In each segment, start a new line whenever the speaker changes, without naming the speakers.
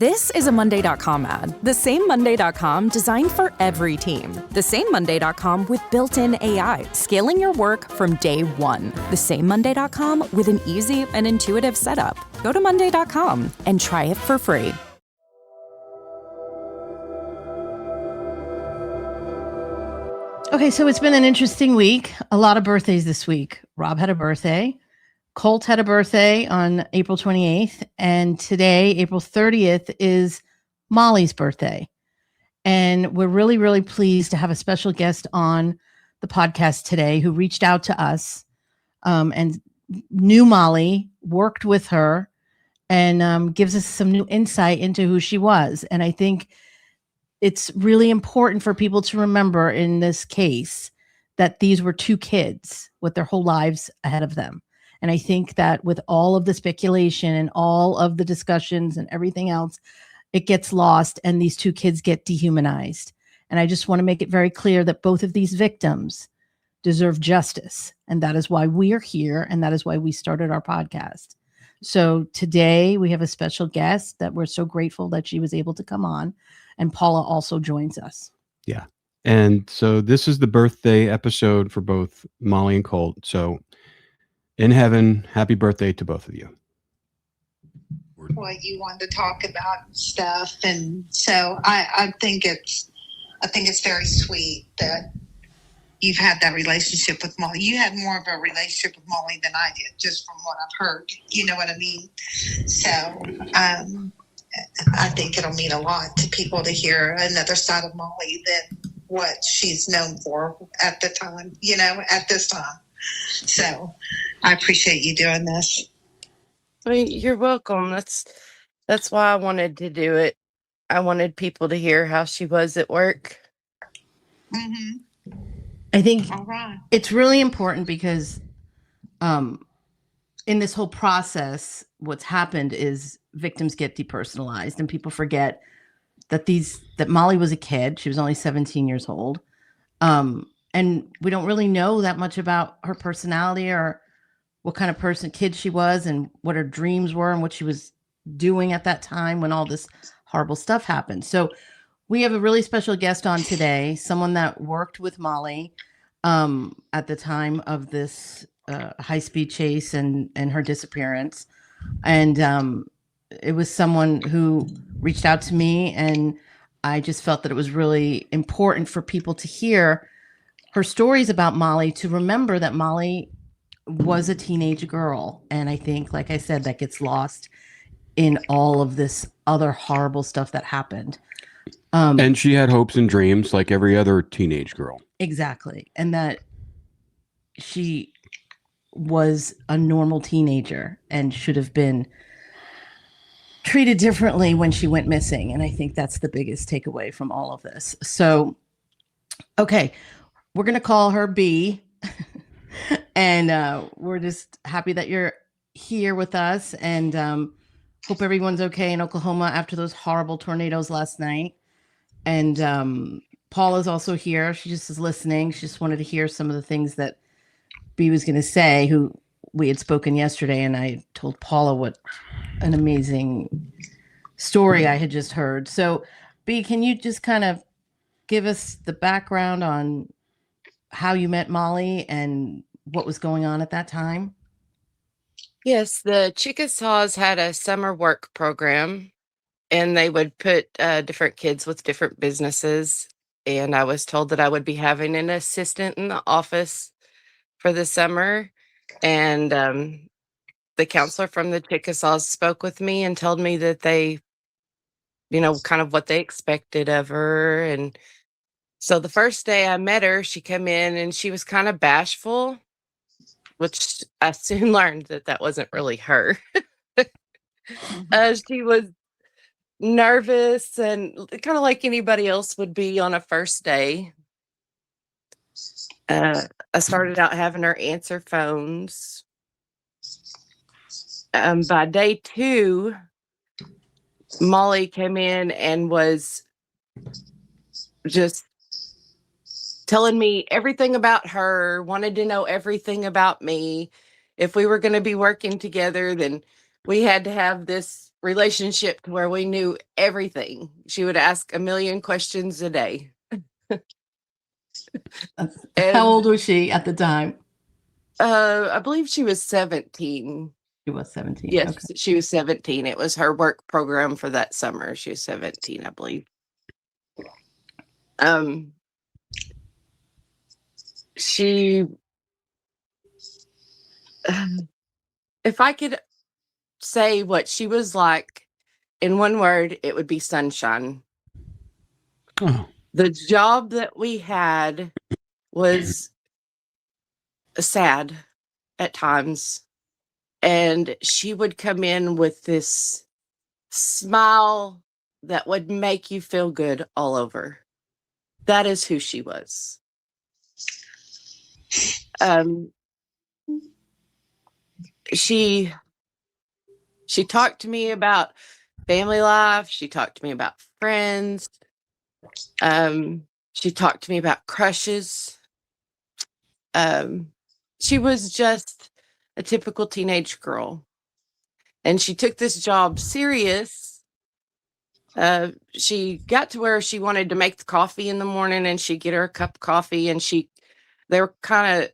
This is a Monday.com ad. The same Monday.com designed for every team. The same Monday.com with built-in AI, scaling your work from day one. The same Monday.com with an easy and intuitive setup. Go to Monday.com and try it for free.
Okay, so it's been an interesting week. A lot of birthdays this week. Rob had a birthday. Colt had a birthday on April 28th. And today, April 30th, is Molly's birthday. And we're really, really pleased to have a special guest on the podcast today who reached out to us and knew Molly, worked with her, and gives us some new insight into who she was. And I think it's really important for people to remember in this case that these were two kids with their whole lives ahead of them. And I think that with all of the speculation and all of the discussions and everything else, it gets lost and these two kids get dehumanized. And I just want to make it very clear that both of these victims deserve justice. And that is why we are here. And that is why we started our podcast. So today we have a special guest that we're so grateful that she was able to come on. And Paula also joins us.
Yeah. And so this is the birthday episode for both Molly and Colt. So in heaven, happy birthday to both of you.
What you wanted to talk about stuff. And so I think it's very sweet that you've had that relationship with Molly. You had more of a relationship with Molly than I did, just from what I've heard. You know what I mean? So I think it'll mean a lot to people to hear another side of Molly than what she's known for at the time, at this time. So I appreciate you doing this.
Well, you're welcome. That's why I wanted to do it. I wanted people to hear how she was at work.
Mm-hmm.
I think
All right.
It's really important because in this whole process, what's happened is victims get depersonalized and people forget that Molly was a kid. She was only 17 years old. And we don't really know that much about her personality or what kind of kid she was and what her dreams were and what she was doing at that time when all this horrible stuff happened. So we have a really special guest on today, someone that worked with Molly at the time of this high-speed chase and her disappearance. And it was someone who reached out to me, and I just felt that it was really important for people to hear her stories about Molly, to remember that Molly was a teenage girl. And I think, like I said, that gets lost in all of this other horrible stuff that happened.
And she had hopes and dreams like every other teenage girl.
Exactly. And that she was a normal teenager and should have been treated differently when she went missing. And I think that's the biggest takeaway from all of this. So, okay, we're going to call her B. And we're just happy that you're here with us, and hope everyone's okay in Oklahoma after those horrible tornadoes last night. And Paula's also here. She just is listening. She just wanted to hear some of the things that B was going to say, who we had spoken yesterday. And I told Paula what an amazing story I had just heard. So B, can you just kind of give us the background on how you met Molly and what was going on at that time?
Yes, the Chickasaws had a summer work program, and they would put different kids with different businesses. And I was told that I would be having an assistant in the office for the summer. And the counselor from the Chickasaws spoke with me and told me that they, kind of what they expected of her. And so the first day I met her, she came in and she was kind of bashful, which I soon learned that wasn't really her. She was nervous and kind of like anybody else would be on a first day. I started out having her answer phones. By day 2, Molly came in and was just telling me everything about her, wanted to know everything about me. If we were going to be working together, then we had to have this relationship to where we knew everything. She would ask a million questions a day.
How old was she at the time?
I believe she was 17.
She was 17.
Yes,
Okay.
she was 17. It was her work program for that summer. She was 17, I believe. She, if I could say what she was like in one word, it would be sunshine.
Oh,
The job that we had was sad at times. And she would come in with this smile that would make you feel good all over. That is who she was. She talked to me about family life. She talked to me about friends. She talked to me about crushes. She was just a typical teenage girl. And she took this job serious. She got to where she wanted to make the coffee in the morning, and she'd get her a cup of coffee, and they were kind of,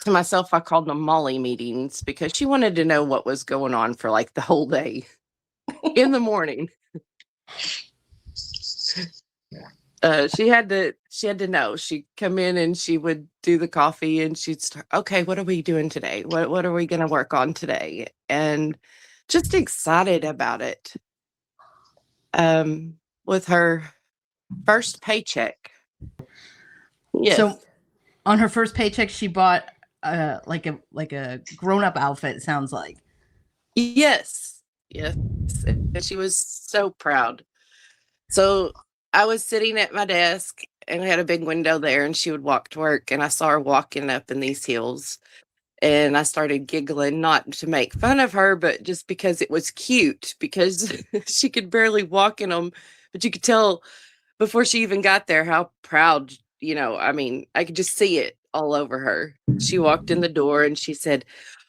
to myself, I called them Molly meetings, because she wanted to know what was going on for like the whole day in the morning. She had to know. She'd come in and she would do the coffee, and she'd start, okay, what are we doing today? What are we going to work on today? And just excited about it. With her first paycheck. Yes.
So on her first paycheck, she bought like a grown-up outfit, it sounds like.
Yes. Yes. And she was so proud. So I was sitting at my desk, and I had a big window there, and she would walk to work, and I saw her walking up in these heels, and I started giggling, not to make fun of her, but just because it was cute, because she could barely walk in them, but you could tell before she even got there how proud, I mean, I could just see it all over her. She walked in the door and she said,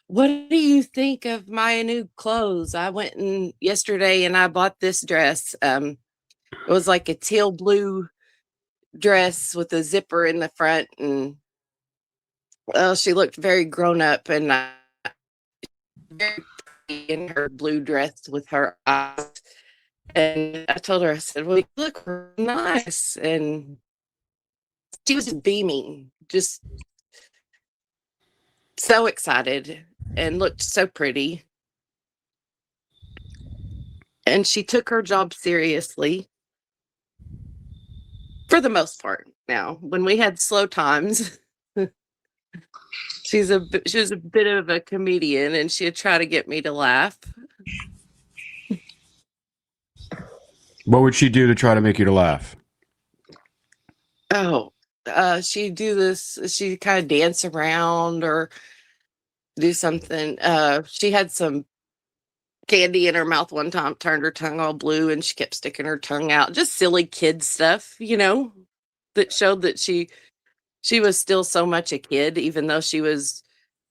what do you think of my new clothes? I went in yesterday and I bought this dress. It was like a teal blue dress with a zipper in the front, and well, she looked very grown up and very pretty in her blue dress with her eyes. And I told her, I said, well, you look nice. And she was just beaming, just so excited, and looked so pretty. And she took her job seriously for the most part. Now, when we had slow times, she was a bit of a comedian, and she'd try to get me to laugh.
what would she do to try to make you to laugh?
Oh, she'd do this. She'd kind of dance around or do something. She had some candy in her mouth one time, turned her tongue all blue, and she kept sticking her tongue out. Just silly kid stuff, that showed that she was still so much a kid, even though she was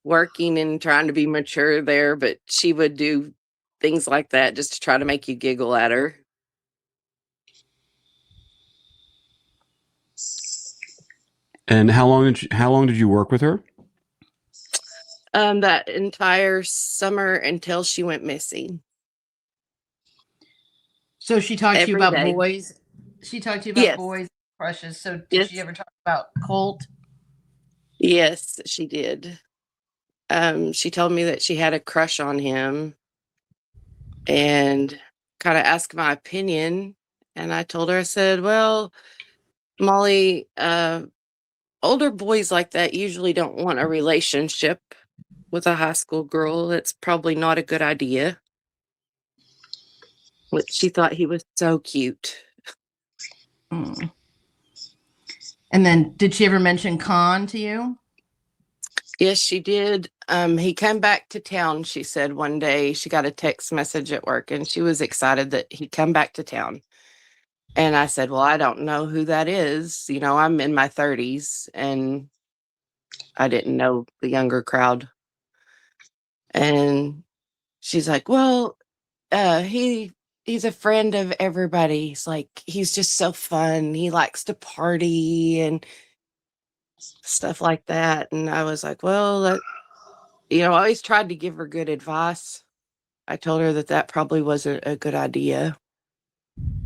working and trying to be mature there. But she would do things like that just to try to make you giggle at her.
And how long did you work with her?
That entire summer until she went missing.
So she talked to you
Every
about
day.
boys. She talked to you about
Yes.
boys, crushes. So did
Yes.
she ever talk about Colt?
Yes, she did. She told me that she had a crush on him and kind of asked my opinion. And I told her, I said, well, Molly, older boys like that usually don't want a relationship with a high school girl. It's probably not a good idea. But she thought he was so cute.
Mm. And then did she ever mention Con to you?
Yes, she did. He came back to town, she said one day. She got a text message at work, and she was excited that he'd come back to town. And I said, well, I don't know who that is. I'm in my 30s, and I didn't know the younger crowd. And she's like, well, he's a friend of everybody's. Like, he's just so fun. He likes to party and stuff like that. And I was like, well, I always tried to give her good advice. I told her that probably wasn't a good idea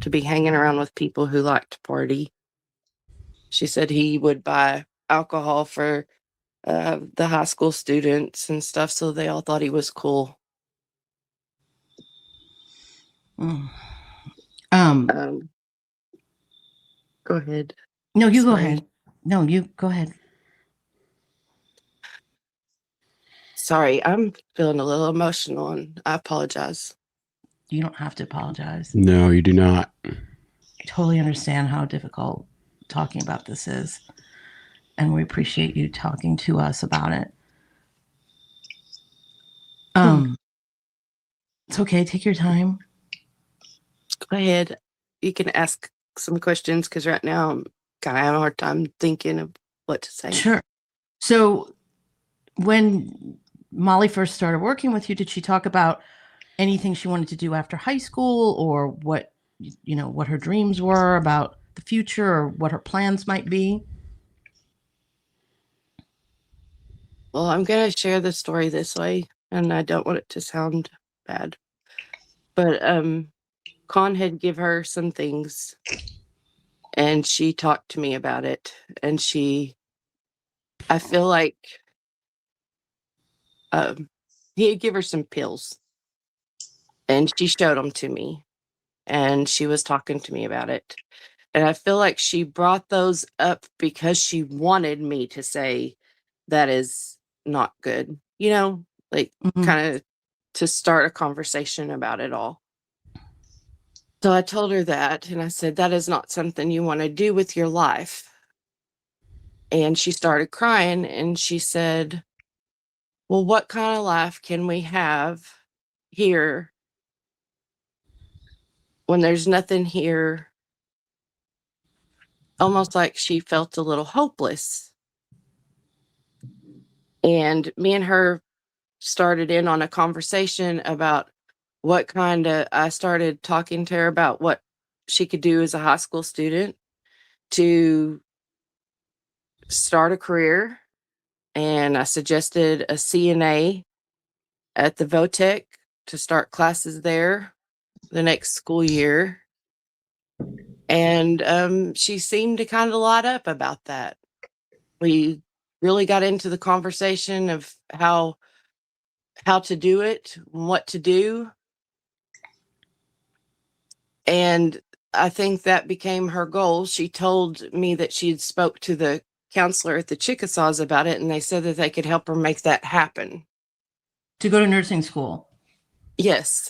to be hanging around with people who like to party. She said he would buy alcohol for the high school students and stuff, so they all thought he was cool.
Mm.
Go ahead.
No, you go
Sorry.
ahead. No, you go ahead.
Sorry, I'm feeling a little emotional, and I apologize.
You don't have to apologize.
No, you do not.
I totally understand how difficult talking about this is, and we appreciate you talking to us about it. It's okay. Take your time.
Go ahead. You can ask some questions, because right now I'm kind of having a hard time thinking of what to say.
Sure. So when Molly first started working with you, did she talk about anything she wanted to do after high school, or what her dreams were about the future, or what her plans might be?
Well, I'm going to share the story this way, and I don't want it to sound bad. But Con had give her some things, and she talked to me about it, and I feel like he had give her some pills, and she showed them to me, and she was talking to me about it. And I feel like she brought those up because she wanted me to say that is not good, like kind of to start a conversation about it all. So I told her that, and I said, that is not something you want to do with your life. And she started crying, and she said, well, what kind of life can we have here when there's nothing here? Almost like she felt a little hopeless. And me and her started in on a conversation about I started talking to her about what she could do as a high school student to start a career. And I suggested a CNA at the VOTEC to start classes there the next school year. And she seemed to kind of light up about that. We really got into the conversation of how to do it, what to do. And I think that became her goal. She told me that she had spoke to the counselor at the Chickasaws about it, and they said that they could help her make that happen.
To go to nursing school?
Yes.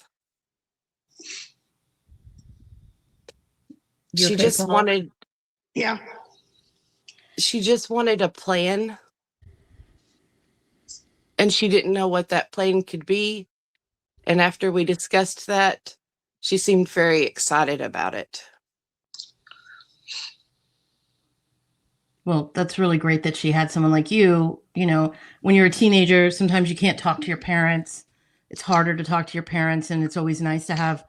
She just wanted
a plan, and she didn't know what that plan could be. And after we discussed that, she seemed very excited about it.
Well, that's really great that she had someone like you. When you're a teenager, sometimes you can't talk to your parents. It's harder to talk to your parents, and it's always nice to have,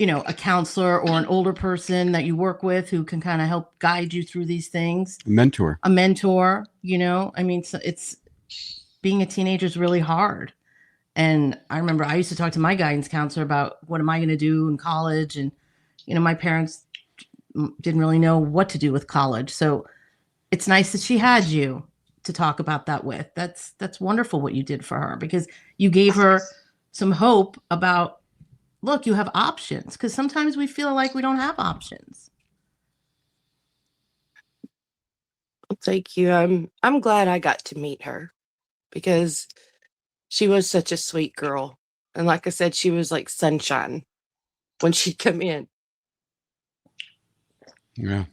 a counselor or an older person that you work with who can kind of help guide you through these things.
A mentor.
It's being a teenager is really hard. And I remember I used to talk to my guidance counselor about what am I going to do in college. And, my parents didn't really know what to do with college. So it's nice that she had you to talk about that with. That's wonderful what you did for her, because you gave her some hope about, look, you have options, because sometimes we feel like we don't have options.
Well, thank you. I'm glad I got to meet her, because she was such a sweet girl. And like I said, she was like sunshine when she'd come in.
Yeah.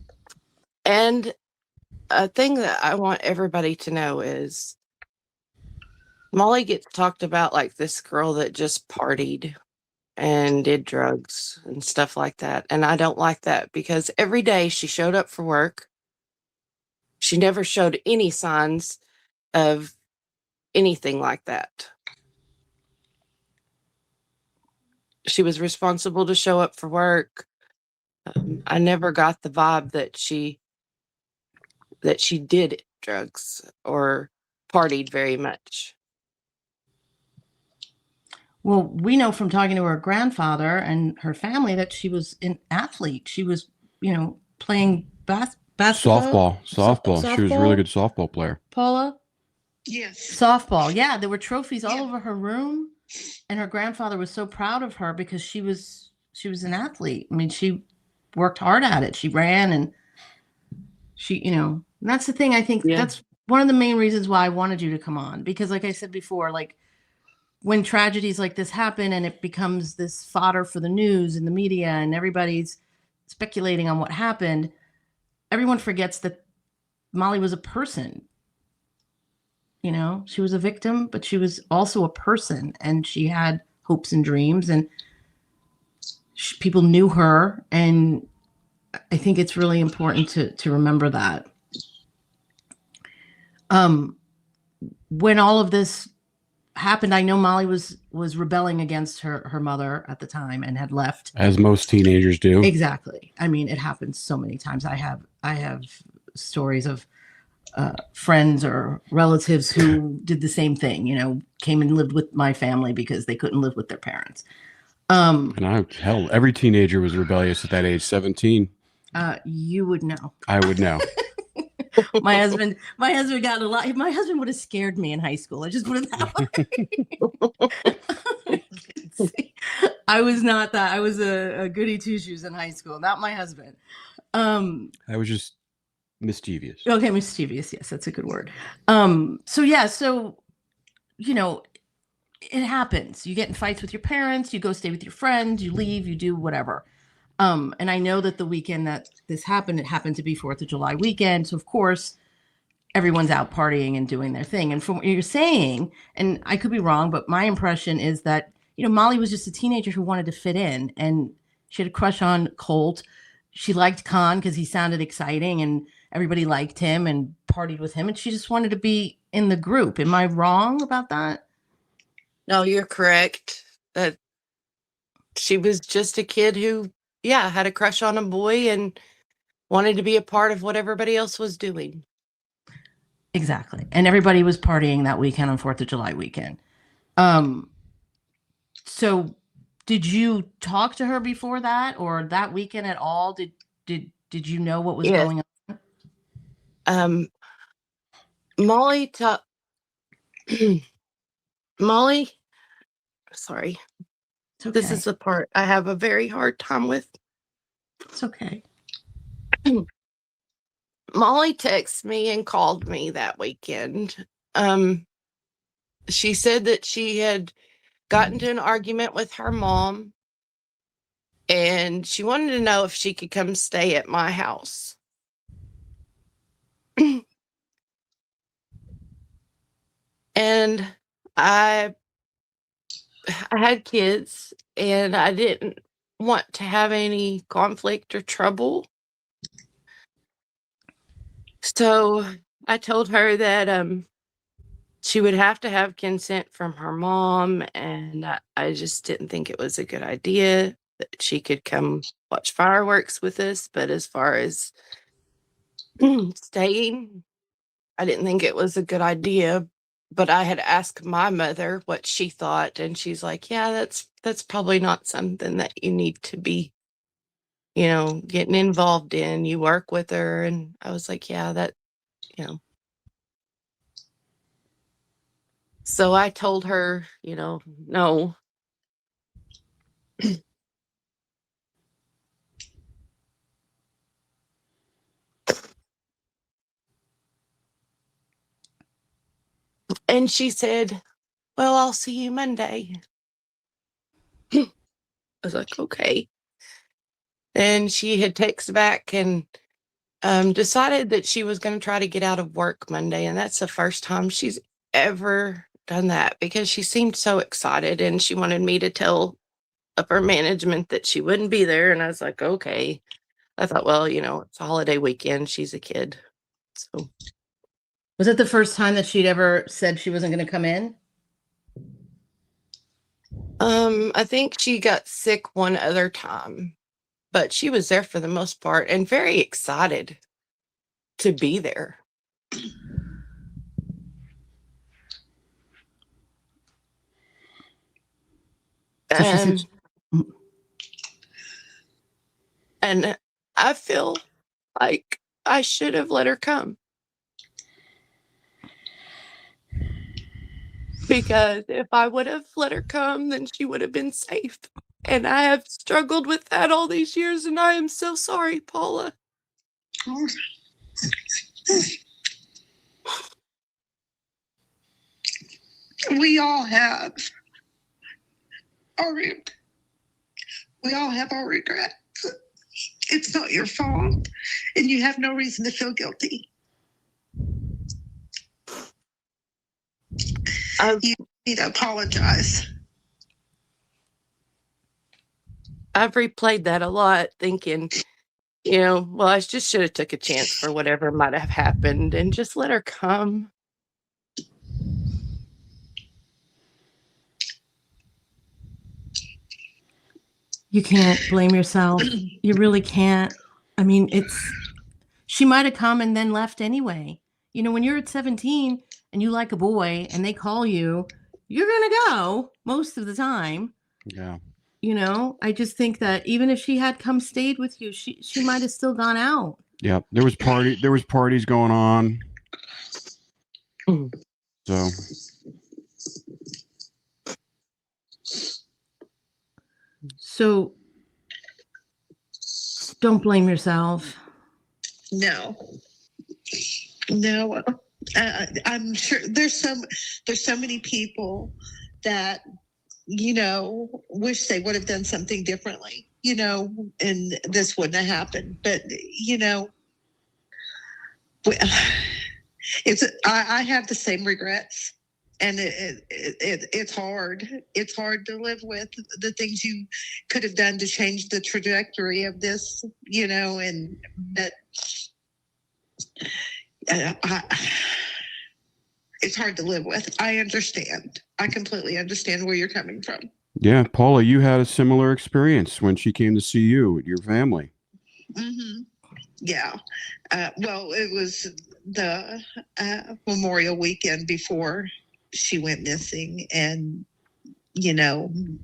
And a thing that I want everybody to know is Molly gets talked about like this girl that just partied and did drugs and stuff like that. And I don't like that, because every day she showed up for work. She never showed any signs of anything like that. she was responsible to show up for work. I never got the vibe that she did drugs or partied very much.
Well, we know from talking to her grandfather and her family that she was an athlete. She was, playing basketball.
Softball. She was a really good softball player.
Paula?
Yes.
Softball. Yeah, there were trophies all over her room, and her grandfather was so proud of her because she was an athlete. I mean, she worked hard at it. She ran, and she, and that's the thing. I think that's one of the main reasons why I wanted you to come on, because like I said before, like when tragedies like this happen and it becomes this fodder for the news and the media and everybody's speculating on what happened, everyone forgets that Molly was a person. She was a victim, but she was also a person, and she had hopes and dreams, and people knew her. And I think it's really important to remember that. When all of this happened, I know Molly was rebelling against her mother at the time and had left,
as most teenagers do.
Exactly. I mean, it happens so many times. I have stories of friends or relatives who did the same thing, came and lived with my family because they couldn't live with their parents.
And every teenager was rebellious at that age, 17.
You would know.
I would know.
My husband got a lot. My husband would have scared me in high school. I just put it that way. I was not that. I was a goody two shoes in high school, not my husband.
I was just mischievous.
Okay, mischievous. Yes, that's a good word. So it happens. You get in fights with your parents, you go stay with your friends, you leave, you do whatever. And I know that the weekend that this happened, it happened to be 4th of July weekend. So of course, everyone's out partying and doing their thing. And from what you're saying, and I could be wrong, but my impression is that, Molly was just a teenager who wanted to fit in, and she had a crush on Colt. She liked Khan because he sounded exciting and everybody liked him and partied with him. And she just wanted to be in the group. Am I wrong about that?
No, you're correct. That she was just a kid who, had a crush on a boy and wanted to be a part of what everybody else was doing.
Exactly. And everybody was partying that weekend on 4th of July weekend. So did you talk to her before that or that weekend at all? Did you know what was going
on? Molly sorry.
Okay.
This is the part I have a very hard time with.
It's okay.
Molly texted me and called me that weekend. She said that she had gotten into an argument with her mom, and she wanted to know if she could come stay at my house. And I had kids, and I didn't want to have any conflict or trouble. So I told her that she would have to have consent from her mom, and I just didn't think it was a good idea that she could come watch fireworks with us. But as far as staying, I didn't think it was a good idea. But I had asked my mother what she thought, and she's like, yeah, that's probably not something that you need to be, getting involved in. You work with her. And I was like, yeah, that, So I told her, no. And she said, well, I'll see you Monday. I was like, okay. And she had texted back and decided that she was going to try to get out of work Monday. And that's the first time she's ever done that, because she seemed so excited and she wanted me to tell upper management that she wouldn't be there. And I was like, okay. I thought, well, it's a holiday weekend. She's a kid. So
was it the first time that she'd ever said she wasn't going to come in?
I think she got sick one other time, but she was there for the most part and very excited to be there.
So she said,
And I feel like I should have let her come. Because if I would have let her come, then she would have been safe. And I have struggled with that all these years, and I am so sorry, Paula.
We all have our regrets. It's not your fault, and you have no reason to feel guilty. You need to apologize.
I've replayed that a lot, thinking, well, I just should have took a chance for whatever might have happened and just let her come.
you can't blame yourself. You really can't. I mean, she might have come and then left anyway. When you're at 17 and you like a boy and they call you, you're going to go most of the time.
Yeah.
I just think that even if she had stayed with you, she might have still gone out.
Yeah. There was parties going on.
So don't blame yourself.
No. I'm sure there's so many people that wish they would have done something differently, and this wouldn't have happened. But I have the same regrets, and it's hard. It's hard to live with the things you could have done to change the trajectory of this, and that. It's hard to live with. I understand. I completely understand where you're coming from.
Yeah, Paula, you had a similar experience when she came to see you with your family.
Mm-hmm. Yeah. Well, it was the Memorial weekend before she went missing, and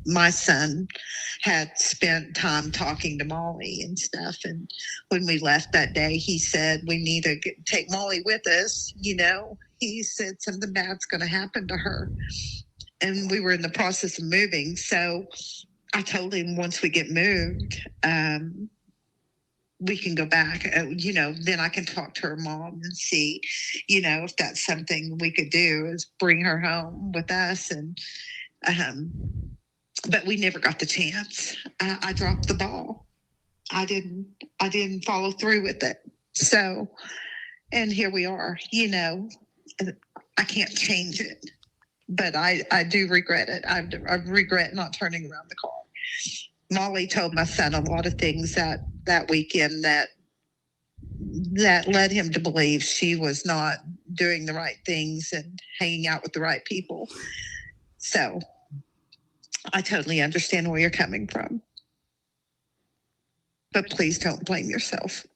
my son had spent time talking to Molly and stuff. And when we left that day, he said, we need to take Molly with us. He said something bad's going to happen to her. And we were in the process of moving. So I told him once we get moved, we can go back, then I can talk to her mom and see, if that's something we could do, is bring her home with us. And, but we never got the chance. I dropped the ball. I didn't follow through with it. So, and here we are, I can't change it, but I do regret it. I regret not turning around the car. Molly told my son a lot of things that weekend that led him to believe she was not doing the right things and hanging out with the right people. So I totally understand where you're coming from. But please don't blame yourself.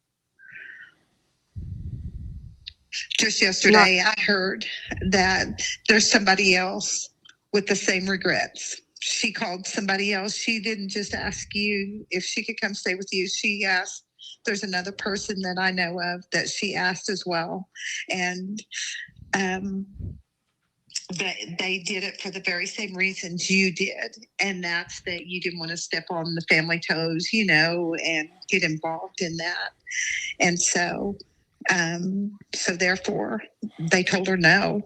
Just yesterday, I heard that there's somebody else with the same regrets. She called somebody else. She didn't just ask you if she could come stay with you. She asked, there's another person that I know of that she asked as well. And they did it for the very same reasons you did. And that's that you didn't want to step on the family toes, and get involved in that. And so therefore they told her no.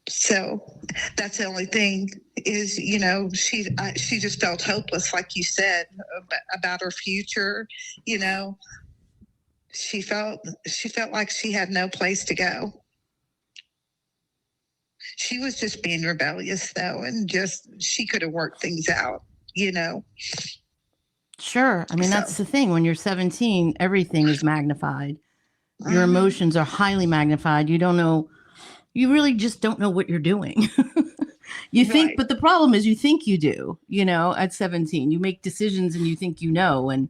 So that's the only thing is, she just felt hopeless, like you said, about her future. She felt like she had no place to go. She was just being rebellious, though, and she could have worked things out,
Sure. I mean, that's the thing. When you're 17, everything is magnified. Your emotions are highly magnified. You really just don't know what you're doing. You think,
Right.
but the problem is you think you do, at 17, you make decisions and you think, and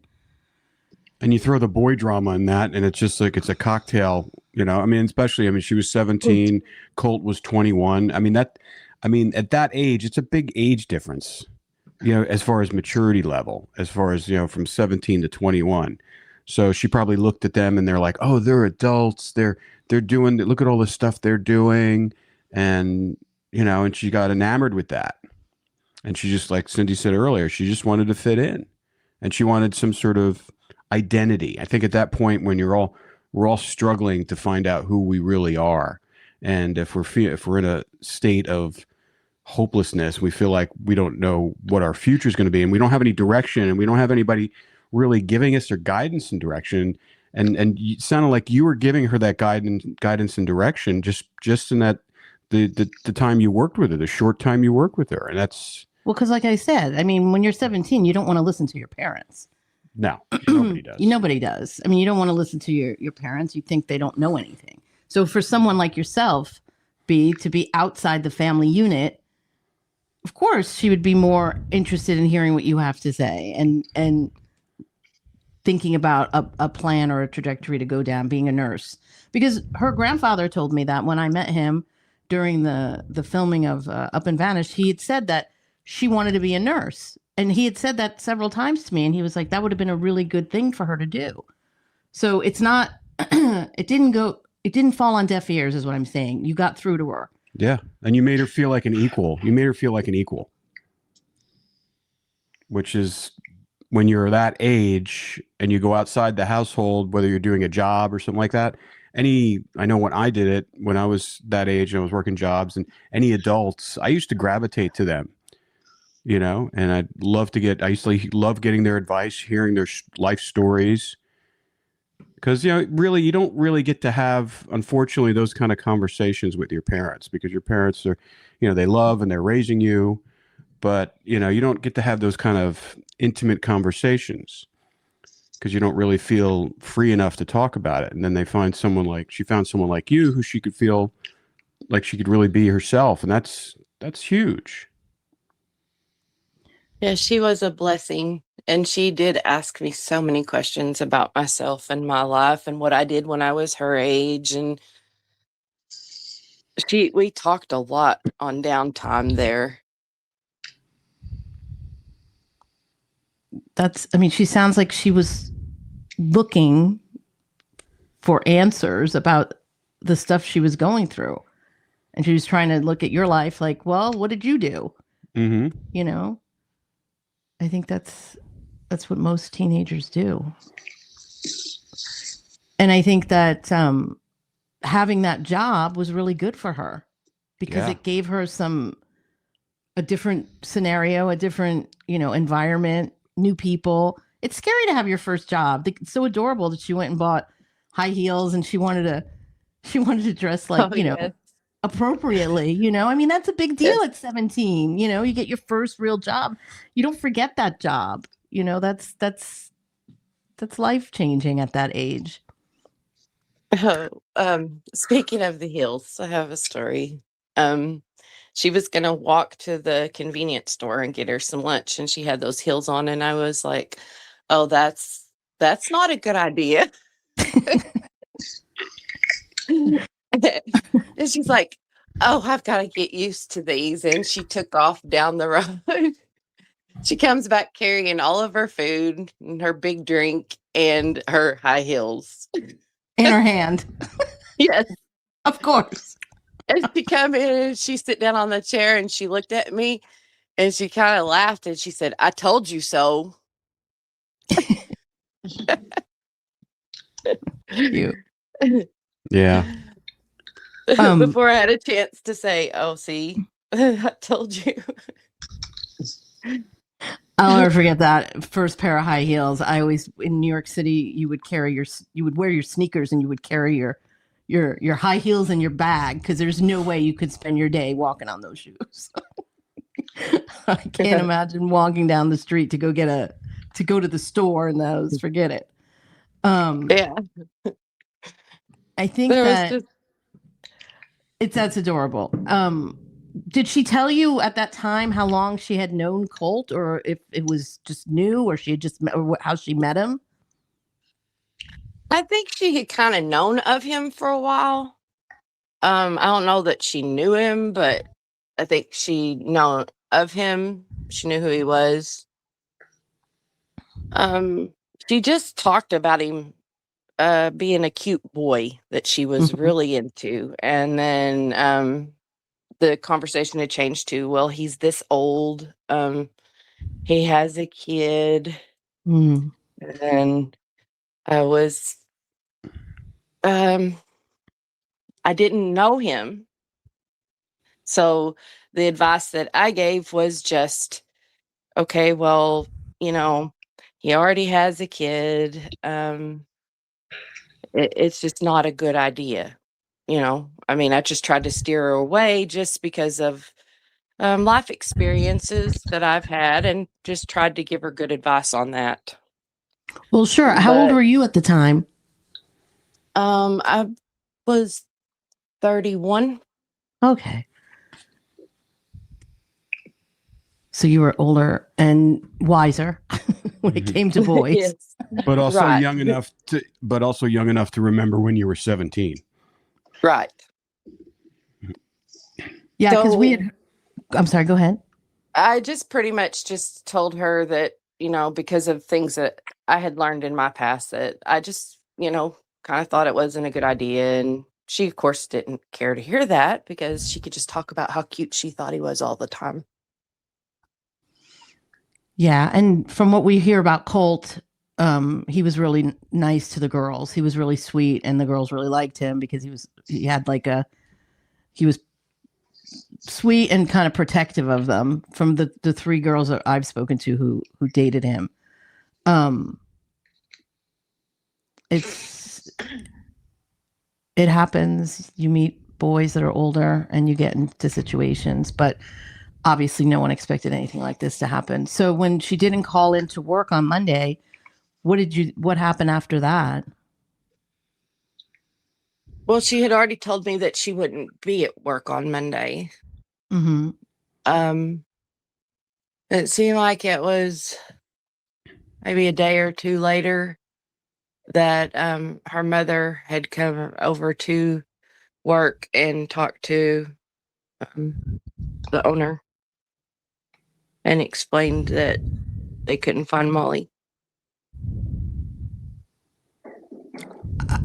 you throw the boy drama in that, and it's just like it's a cocktail, I mean, especially, she was 17, Colt was 21. At that age, it's a big age difference, as far as maturity level, as far as, from 17 to 21. So she probably looked at them and they're like, oh, they're adults. They're doing, look at all the stuff they're doing. And, and she got enamored with that. And she just, like Cindy said earlier, she just wanted to fit in, and she wanted some sort of identity. I think at that point when we're all struggling to find out who we really are. And if we're in a state of hopelessness, we feel like we don't know what our future is going to be, and we don't have any direction, and we don't have anybody really giving us their guidance and direction. And it sounded like you were giving her that guidance and direction just in that the time you worked with her, the short time you worked with her. And that's
because like I said, when you're 17, you don't want to listen to your parents.
No, nobody does.
Nobody does. You don't want to listen to your parents. You think they don't know anything. So for someone like yourself, to be outside the family unit, of course, she would be more interested in hearing what you have to say and thinking about a plan or a trajectory to go down, being a nurse. Because her grandfather told me that when I met him during the filming of Up and Vanished, he had said that she wanted to be a nurse. And he had said that several times to me. And he was like, that would have been a really good thing for her to do. So it's not, it didn't fall on deaf ears is what I'm saying. You got through to her.
Yeah. And you made her feel like an equal. Which is when you're that age and you go outside the household, whether you're doing a job or something like that. I know when I did it, when I was that age and I was working jobs, and any adults, I used to gravitate to them. And I used to love getting their advice, hearing their life stories. Because, really, you don't really get to have, unfortunately, those kind of conversations with your parents, because your parents are, they love and they're raising you. But, you don't get to have those kind of intimate conversations because you don't really feel free enough to talk about it. And then she found someone like you who she could feel like she could really be herself. And that's huge.
Yeah, she was a blessing. And she did ask me so many questions about myself and my life and what I did when I was her age. And we talked a lot on downtime there.
She sounds like she was looking for answers about the stuff she was going through. And she was trying to look at your life like, well, what did you do?
Mm-hmm.
I think that's what most teenagers do. And I think that having that job was really good for her because it gave her a different scenario, a different, environment, new people. It's scary to have your first job. It's so adorable that she went and bought high heels and she wanted to dress like, appropriately, that's a big deal at 17, you get your first real job. You don't forget that job. That's life changing at that age.
Speaking of the heels, I have a story. She was going to walk to the convenience store and get her some lunch, and she had those heels on, and I was like, oh, that's not a good idea. And she's like, oh, I've got to get used to these. And she took off down the road. She comes back carrying all of her food and her big drink and her high heels
in her hand.
Yes,
of course.
And she come in and she sit down on the chair and she looked at me and she kind of laughed and she said, I told you so.
Cute.
Yeah.
Before I had a chance to say, oh, see, I told you.
I'll never forget that first pair of high heels. I always, in New York City, you would wear your sneakers and you would carry your high heels in your bag because there's no way you could spend your day walking on those shoes. I can't imagine walking down the street to go to the store in those. Forget it.
Yeah.
I think that's adorable. Did she tell you at that time how long she had known Colt, or if it was just new, or she had just or how she met him?
I think she had kind of known of him for a while. I don't know that she knew him, but I think she known of him. She knew who he was. Um, she just talked about him being a cute boy that she was
Mhm.
really into, and then the conversation had changed to, well, he's this old. He has a kid,
Mm.
and I was um I didn't know him. So the advice that I gave was just, okay, well, you know, he already has a kid. It's just not a good idea. I mean, I just tried to steer her away just because of life experiences that I've had, and just tried to give her good advice on that.
Well, sure. How old
But
were you at the time?
I was 31.
Okay. So you were older and wiser when it
Mhm.
came to boys.
Yes.
But also
Right.
young enough to remember when you were 17.
Right.
Yeah, because we
So
had. I'm sorry. Go ahead.
I just pretty much just told her that, because of things that I had learned in my past, that I just, kind of thought it wasn't a good idea. And she, of course, didn't care to hear that, because she could just talk about how cute she thought he was all the time.
Yeah, and from what we hear about Colt, he was really nice to the girls. He was really sweet, and the girls really liked him because he was sweet and kind of protective of them. From the three girls that I've spoken to who dated him, um, it's it happens. You meet boys that are older, and you get into situations, but obviously, no one expected anything like this to happen. So when she didn't call in to work on Monday, what happened after that?
Well, she had already told me that she wouldn't be at work on Monday.
Mm-hmm.
Um, it seemed like it was maybe a day or two later that her mother had come over to work and talked to the owner, and explained that they couldn't find Molly.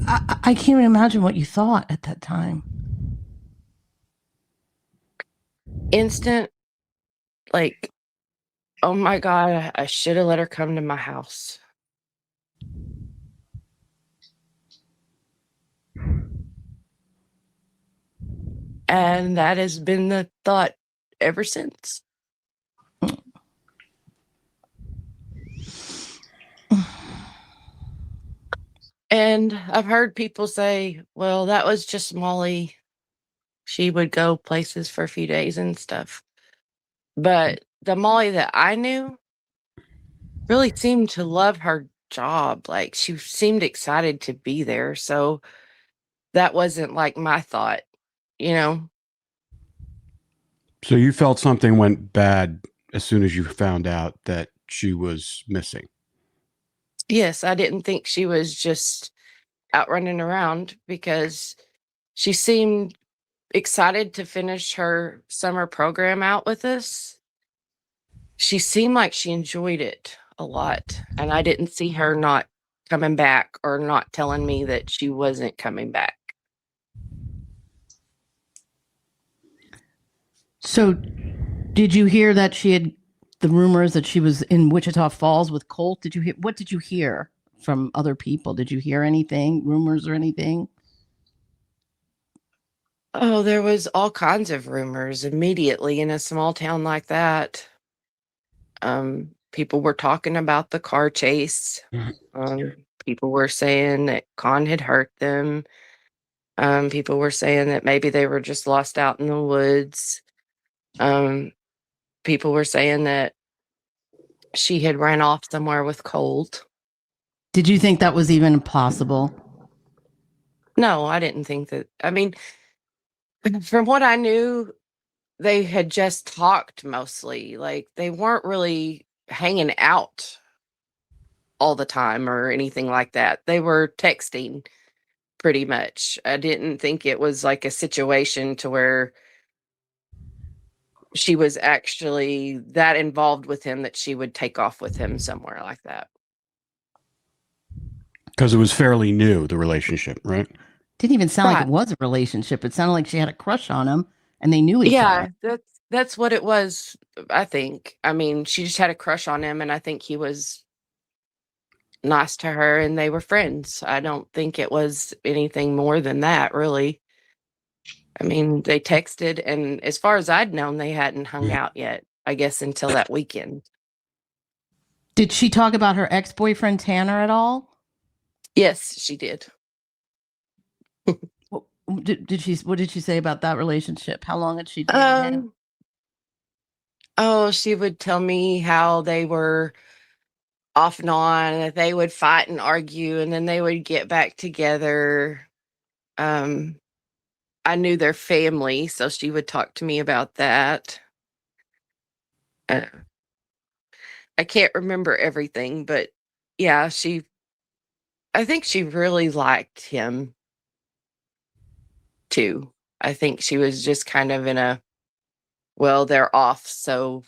I can't even imagine what you thought at that time.
Instant, like, oh my God, I should have let her come to my house. And that has been the thought ever since. And I've heard people say, well, that was just Molly. She would go places for a few days and stuff. But the Molly that I knew really seemed to love her job. Like, she seemed excited to be there. So that wasn't like my thought, you know?
So you felt something went bad as soon as you found out that she was missing.
Yes, I didn't think she was just out running around, because she seemed excited to finish her summer program out with us. She seemed like she enjoyed it a lot, and I didn't see her not coming back or not telling me that she wasn't coming back.
So, did you hear that she had the rumors that she was in Wichita Falls with Colt? Did you hear? What did you hear from other people? Did you hear anything, rumors or anything?
Oh, there was all kinds of rumors immediately in a small town like that. People were talking about the car chase. Um, People were saying that Con had hurt them. People were saying that maybe they were just lost out in the woods. Um, People were saying that she had ran off somewhere with Colt.
Did you think that was even possible?
No, I didn't think that. I mean, from what I knew, they had just talked mostly. Like, they weren't really hanging out all the time or anything like that. They were texting pretty much. I didn't think it was like a situation to where she was actually that involved with him that she would take off with him somewhere like that.
Because it was fairly new, the relationship, right?
Didn't even sound like
Right.
it was a relationship. It sounded like she had a crush on him and they knew each other.
Yeah, that's what it was, I think. I mean, she just had a crush on him, and I think he was nice to her, and they were friends. I don't think it was anything more than that, really. I mean, they texted, and as far as I'd known, they hadn't hung out yet, I guess, until that weekend.
Did she talk about her ex-boyfriend Tanner at all?
Yes, she did.
What did she say about that relationship? How long had she dated him?
Oh, she would tell me how they were off and on, that they would fight and argue, and then they would get back together. I knew their family, so she would talk to me about that. Uh, I can't remember everything, but yeah, I think she really liked him too. I think she was just kind of in a, well, they're off, so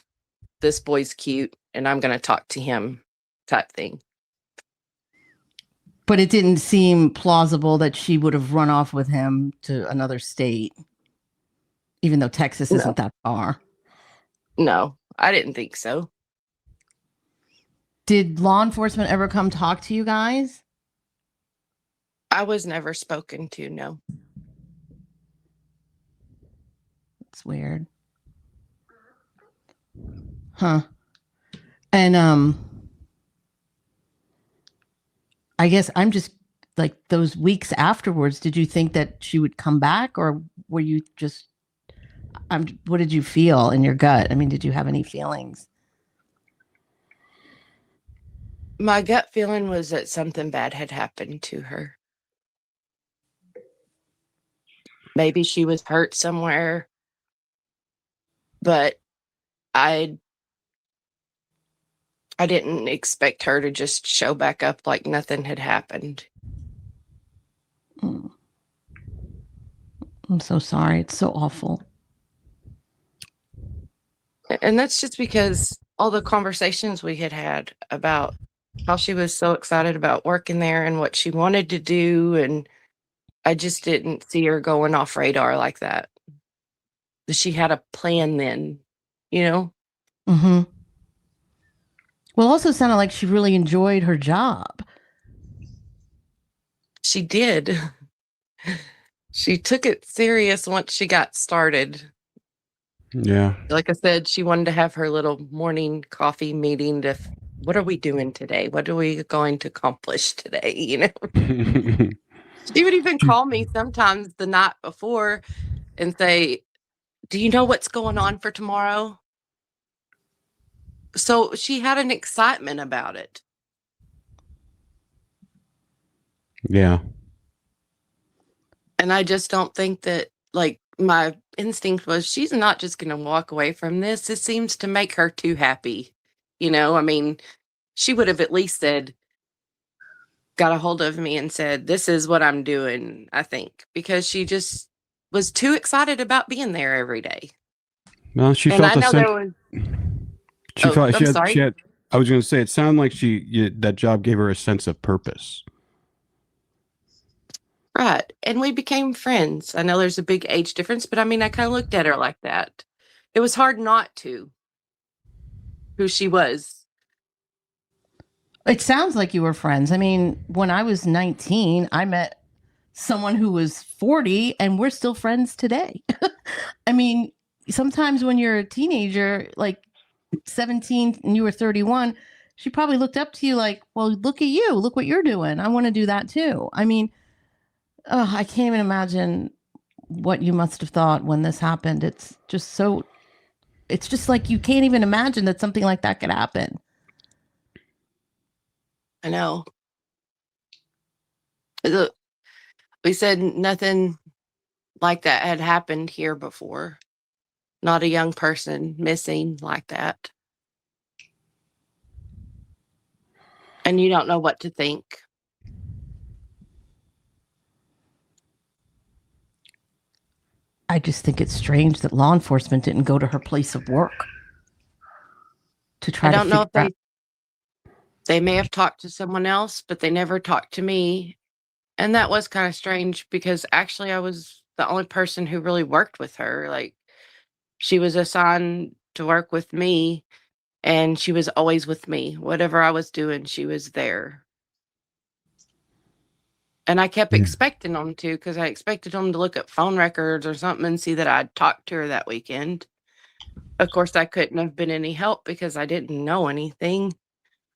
this boy's cute and I'm going to talk to him type thing.
But it didn't seem plausible that she would have run off with him to another state, even though Texas isn't that far.
No, I didn't think so.
Did law enforcement ever come talk to you guys?
I was never spoken to, no.
That's weird. Huh. And I guess I'm just like, those weeks afterwards, did you think that she would come back, or were you just what did you feel in your gut? I mean, did you have any feelings?
My gut feeling was that something bad had happened to her. Maybe she was hurt somewhere, but I didn't expect her to just show back up like nothing had happened.
I'm so sorry. It's so awful.
And that's just because all the conversations we had had about how she was so excited about working there and what she wanted to do. And I just didn't see her going off radar like that. She had a plan then, you know?
Mm-hmm. Well, it also sounded like she really enjoyed her job.
She did. She took it serious once she got started.
Yeah.
Like I said, she wanted to have her little morning coffee meeting to, what are we doing today? What are we going to accomplish today? You know? She would even call me sometimes the night before and say, do you know what's going on for tomorrow? So she had an excitement about it.
Yeah.
And I just don't think that, like, my instinct was she's not just going to walk away from this. It seems to make her too happy. You know, I mean, she would have at least said, got a hold of me and said, this is what I'm doing, I think, because she just was too excited about being there every day.
Well, she
And
felt
I know there was,
she
oh,
felt
I'm sorry.
she had. I was going to say, it sounded like that job gave her a sense of purpose.
Right. And we became friends. I know there's a big age difference, but I mean, I kind of looked at her like that. It was hard not to, who she was.
It sounds like you were friends. I mean, when I was 19, I met someone who was 40 and we're still friends today. I mean, sometimes when you're a teenager, like 17 and you were 31, she probably looked up to you like, well, look at you. Look what you're doing. I want to do that too. I mean, I can't even imagine what you must have thought when this happened. It's just like you can't even imagine that something like that could happen.
I know. Look, we said nothing like that had happened here before. not a young person missing like that. And you don't know what to think.
I just think it's strange that law enforcement didn't go to her place of work to try
I
to
don't know if
figure out.
they may have talked to someone else, but they never talked to me. And that was kind of strange because actually I was the only person who really worked with her. Like, she was assigned to work with me, and she was always with me. Whatever I was doing, she was there. And I kept expecting them to, because I expected them to look at phone records or something and see that I'd talked to her that weekend. Of course, I couldn't have been any help because I didn't know anything.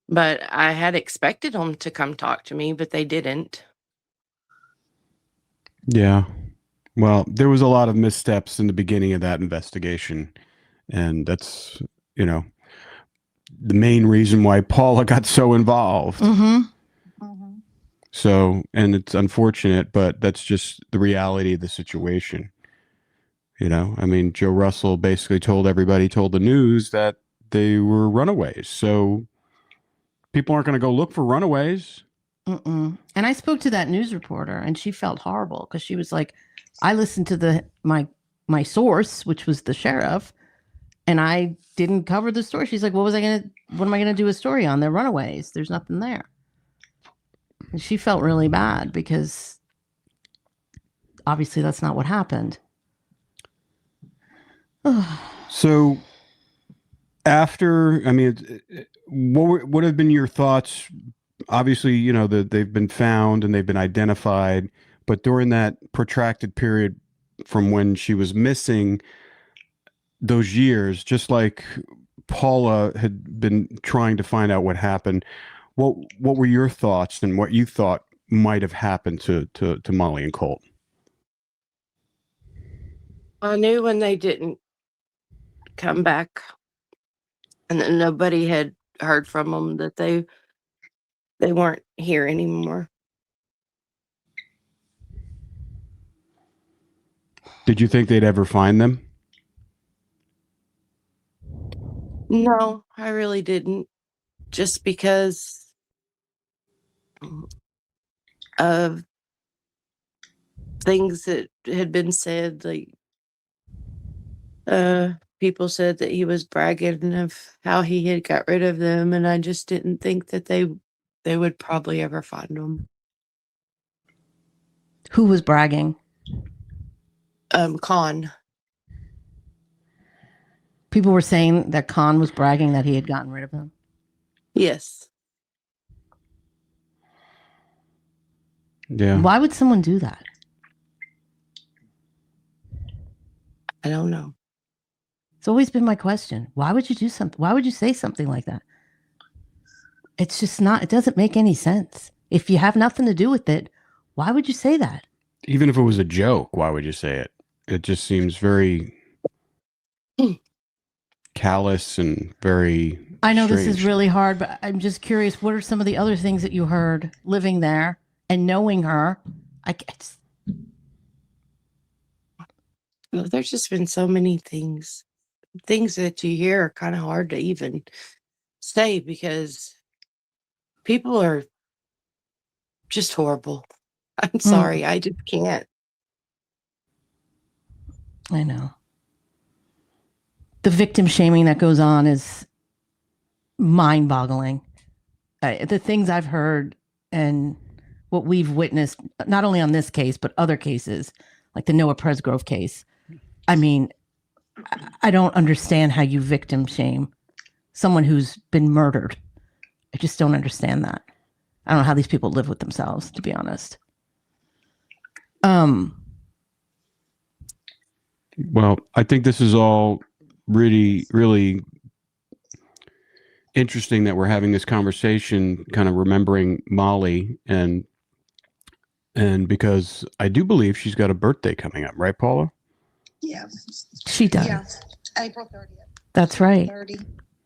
But I had expected them to come talk to me, but they didn't.
Yeah. Well, there was a lot of missteps in the beginning of that investigation. And that's, you know, the main reason why Paula got so involved. So, and it's unfortunate, but that's just the reality of the situation. You know, I mean, Joe Russell basically told the news that they were runaways. So people aren't going to go look for runaways.
And I spoke to that news reporter, and she felt horrible because she was like, I listened to my source, which was the sheriff, and I didn't cover the story. She's like, what am I going to do a story on? They're runaways. There's nothing there. And she felt really bad because obviously that's not what happened.
So after, I mean, what have been your thoughts? Obviously, you know, that they've been found and they've been identified, but during that protracted period from when she was missing, those years, just like Paula had been trying to find out what happened, what were your thoughts and what you thought might have happened to Molly and Colt?
I knew when they didn't come back and then nobody had heard from them that they weren't here anymore.
Did you think they'd ever find them?
No, I really didn't. Just because of things that had been said, like people said that he was bragging of how he had got rid of them, and I just didn't think that they would probably ever find them.
Who was bragging?
Con.
People were saying that Con was bragging that he had gotten rid of them.
Yes.
Yeah.
Why would someone do that?
I don't know.
It's always been my question. Why would you do something? Why would you say something like that? It's just not, it doesn't make any sense. If you have nothing to do with it, why would you say that?
Even if it was a joke, why would you say it? It just seems very callous and very
I know
strange.
this is really hard, but I'm just curious, what are some of the other things that you heard living there and knowing her?
Well, there's just been so many things that you hear are kind of hard to even say because people are just horrible. I'm sorry. I just can't.
I know. The victim shaming that goes on is mind-boggling. The things I've heard and what we've witnessed, not only on this case, but other cases, like the Noah Presgrove case. I mean, I don't understand how you victim shame someone who's been murdered. I just don't understand that. I don't know how these people live with themselves, to be honest.
Well, I think this is all really, really interesting that we're having this conversation, kind of remembering Molly, and because I do believe she's got a birthday coming up, right, Paula?
Yeah.
She does.
Yeah. April 30th.
That's right.
30.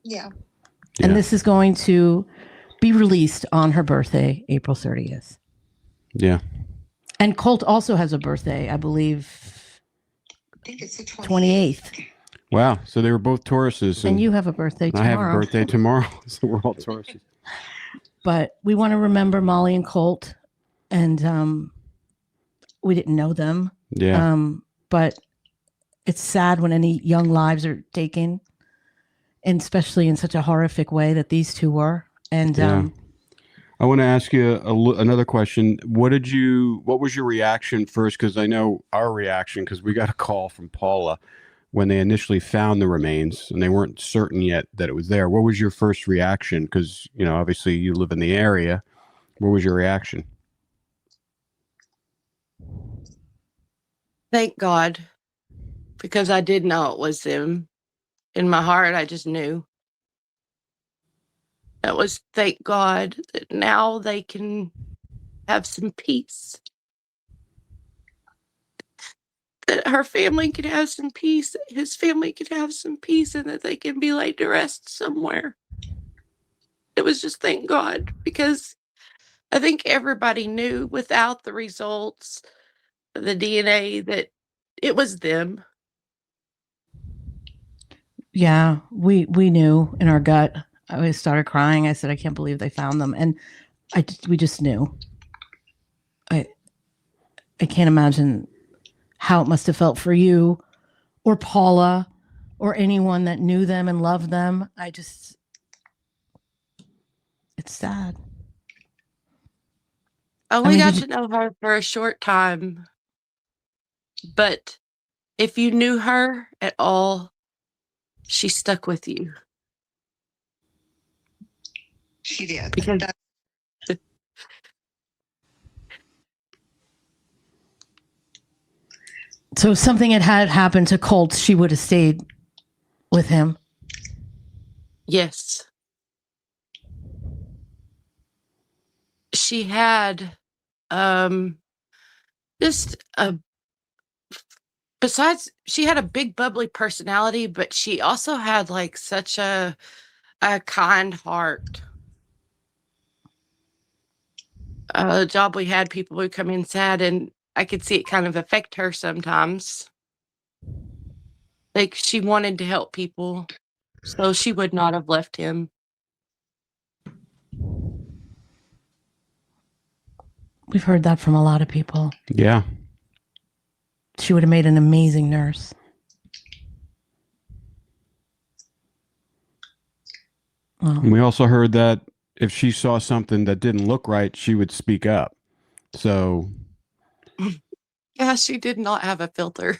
Yeah.
And this is going to be released on her birthday, April 30th.
Yeah.
And Colt also has a birthday, I believe.
I think it's the
28th.
Wow. So they were both Tauruses.
And you have a birthday tomorrow.
I have a birthday tomorrow. So we're all Tauruses.
But we want to remember Molly and Colt. And we didn't know them.
Yeah.
But it's sad when any young lives are taken, and especially in such a horrific way that these two were. And
I want to ask you another question. What was your reaction first? Because I know our reaction, because we got a call from Paula when they initially found the remains and they weren't certain yet that it was there. What was your first reaction? Because, obviously you live in the area. What was your reaction?
Thank God, because I did know it was them. In my heart, I just knew. That was, thank God, that now they can have some peace. That her family could have some peace, his family could have some peace, and that they can be laid to rest somewhere. It was just thank God, because I think everybody knew without the results, the DNA, that it was them.
Yeah, we knew in our gut. I started crying. I said, I can't believe they found them. And we just knew. I can't imagine how it must have felt for you or Paula or anyone that knew them and loved them. It's sad.
I only got to know her for a short time. But if you knew her at all, she stuck with you.
She did.
Because
so if something had happened to Colt, she would have stayed with him.
Yes. She had besides, she had a big bubbly personality, but she also had like such a kind heart. A job we had, people would come in sad, and I could see it kind of affect her sometimes. Like, she wanted to help people, so she would not have left him.
We've heard that from a lot of people.
Yeah.
She would have made an amazing nurse.
Well, we also heard that if she saw something that didn't look right, she would speak up. So.
Yeah, she did not have a filter.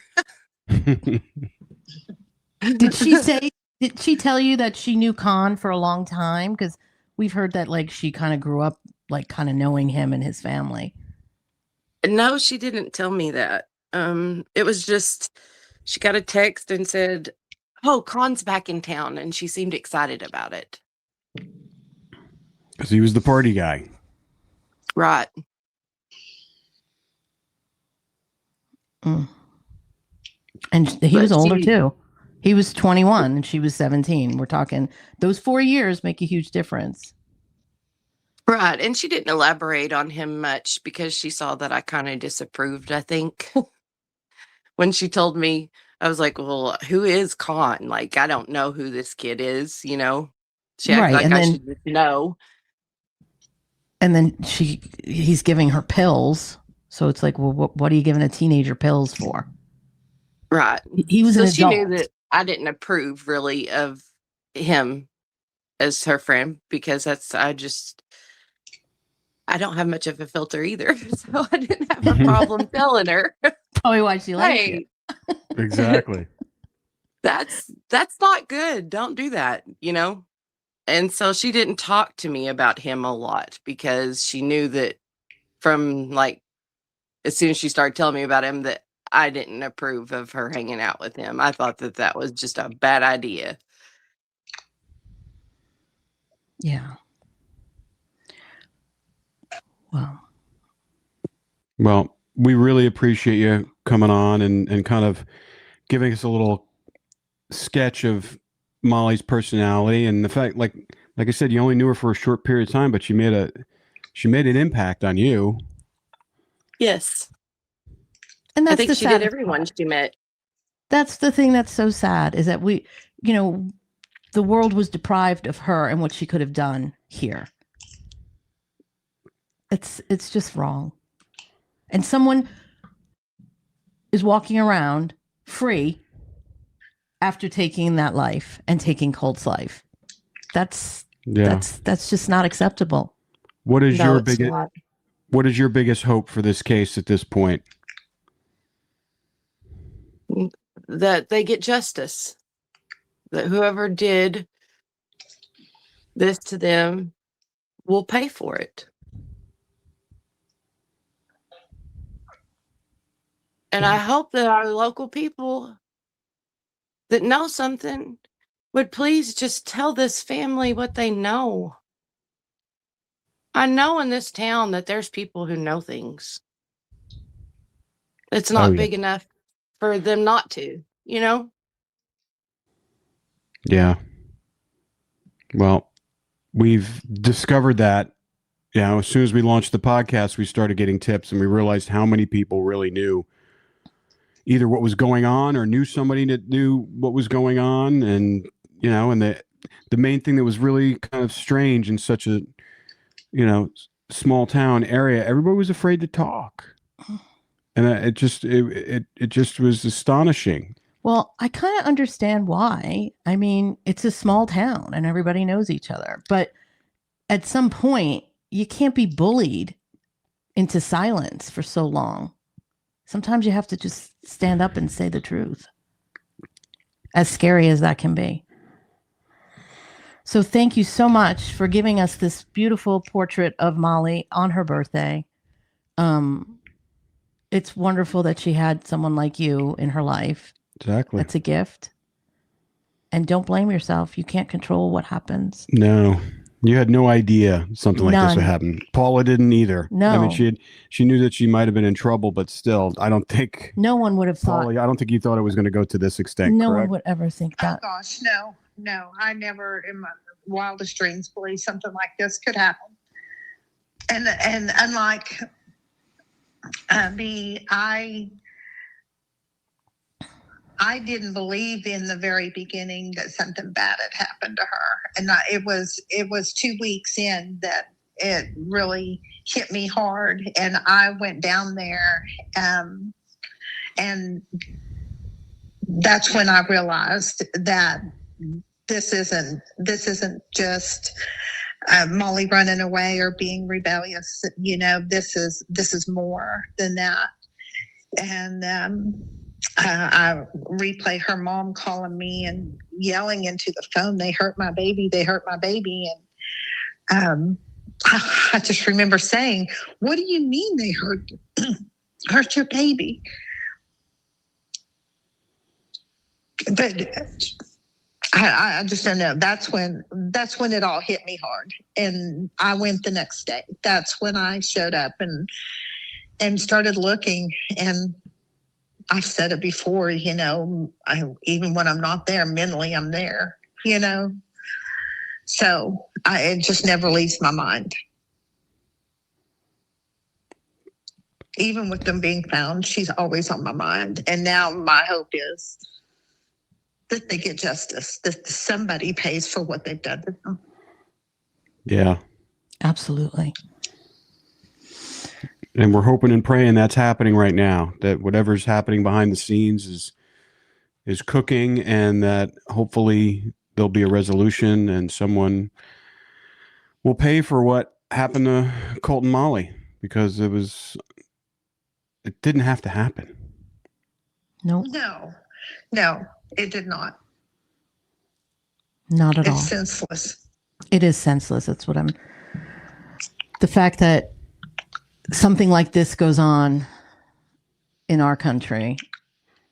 Did she tell you that she knew Khan for a long time? Because we've heard that like she kind of grew up like kind of knowing him and his family.
No, she didn't tell me that. It was just, she got a text and said, oh, Khan's back in town, and she seemed excited about it.
Because he was the party guy.
Right.
And he was older too. He was 21 and she was 17. We're talking those 4 years make a huge difference.
Right. And she didn't elaborate on him much because she saw that I kind of disapproved, I think. When she told me, I was like, well, who is Khan? Like, I don't know who this kid is, She acted like I should know.
And then he's giving her pills. So it's like, well, what are you giving a teenager pills for?
Right.
He was an adult.
She knew that I didn't approve really of him as her friend, because I don't have much of a filter either. So I didn't have a problem telling her.
Probably why she likes you.
Exactly.
That's not good. Don't do that, And so she didn't talk to me about him a lot, because she knew that from like, as soon as she started telling me about him, that I didn't approve of her hanging out with him. I thought that was just a bad idea.
Yeah.
Well, we really appreciate you coming on and kind of giving us a little sketch of Molly's personality and the fact, like I said, you only knew her for a short period of time, but she made an impact on you.
Yes.
And that's
I think she did everyone she met.
That's the thing that's so sad, is that we, the world was deprived of her and what she could have done here. It's just wrong. And someone is walking around free after taking that life and taking Colt's life. That's just not acceptable.
What is what is your biggest hope for this case at this point?
That they get justice. That whoever did this to them will pay for it. And I hope that our local people that know something would please just tell this family what they know. I know in this town that there's people who know things. It's not big enough for them not to,
Yeah. Well, we've discovered that, as soon as we launched the podcast, we started getting tips, and we realized how many people really knew either what was going on or knew somebody that knew what was going on. And, and the main thing that was really kind of strange in such a, small town area, everybody was afraid to talk. And it just was astonishing.
Well, I kind of understand why. I mean, it's a small town and everybody knows each other. But at some point, you can't be bullied into silence for so long. Sometimes you have to just stand up and say the truth, as scary as that can be. So thank you so much for giving us this beautiful portrait of Molly on her birthday. It's wonderful that she had someone like you in her life.
Exactly.
That's a gift. And don't blame yourself. You can't control what happens.
No. You had no idea something like this would happen. Paula didn't either.
No.
I mean, she knew that she might have been in trouble, but still, I don't think
no one would have thought.
Paula, I don't think you thought it was going to go to this extent.
No
correct?
one would ever think that.
Oh gosh, no. I never in my wildest dreams believed something like this could happen. And unlike me, I didn't believe in the very beginning that something bad had happened to her. And it was 2 weeks in that it really hit me hard. And I went down there, and that's when I realized that this isn't just Molly running away or being rebellious. This is more than that. And I replay her mom calling me and yelling into the phone, "They hurt my baby. They hurt my baby." And I just remember saying, "What do you mean they hurt your baby?" But I just don't know. That's when it all hit me hard. And I went the next day. That's when I showed up and started looking. And I've said it before, even when I'm not there, mentally I'm there, So it just never leaves my mind. Even with them being found, she's always on my mind. And now my hope is that they get justice, that somebody pays for what they've done to them.
Yeah.
Absolutely.
And we're hoping and praying that's happening right now, that whatever's happening behind the scenes is cooking, and that hopefully there'll be a resolution and someone will pay for what happened to Colt and Molly, because it didn't have to happen.
Nope.
No, it did not.
Not at all.
It's senseless.
It is senseless. That's what the fact that something like this goes on in our country,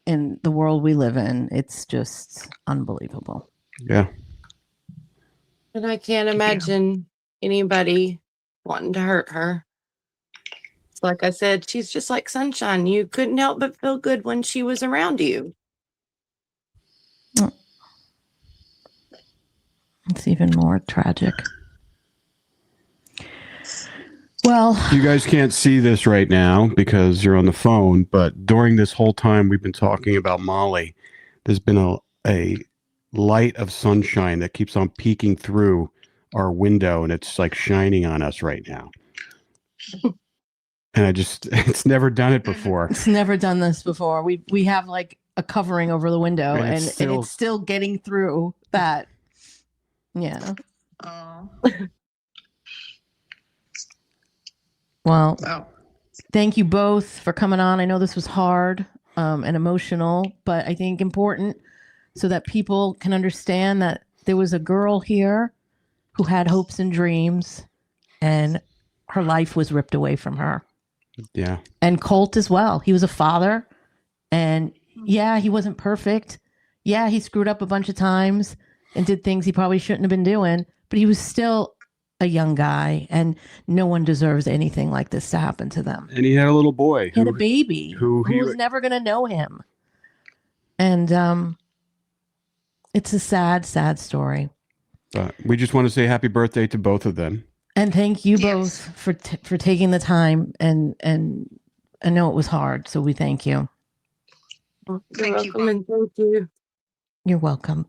in the world we live in, it's just unbelievable.
Yeah.
And I can't imagine anybody wanting to hurt her. Like I said, she's just like sunshine. You couldn't help but feel good when she was around you.
It's even more tragic. Well,
You guys can't see this right now because you're on the phone, but during this whole time we've been talking about Molly, there's been a light of sunshine that keeps on peeking through our window, and it's like shining on us right now. And it's never done it before.
it's never done this before. We have like a covering over the window,
And
and it's still getting through that. Yeah.
Oh.
Well,
Oh.
thank you both for coming on. I know this was hard and emotional, but I think important so that people can understand that there was a girl here who had hopes and dreams, and her life was ripped away from her.
Yeah.
And Colt as well. He was a father, and yeah, he wasn't perfect. Yeah, he screwed up a bunch of times and did things he probably shouldn't have been doing, but he was still a young guy, and no one deserves anything like this to happen to them.
And he had a little boy.
He had a baby who
he
was never going to know him. And it's a sad, sad story.
But we just want to say happy birthday to both of them.
And thank you
Yes.
both for taking the time. And I know it was hard, so we thank you.
You're
Thank you,
welcome, and thank you.
You're welcome.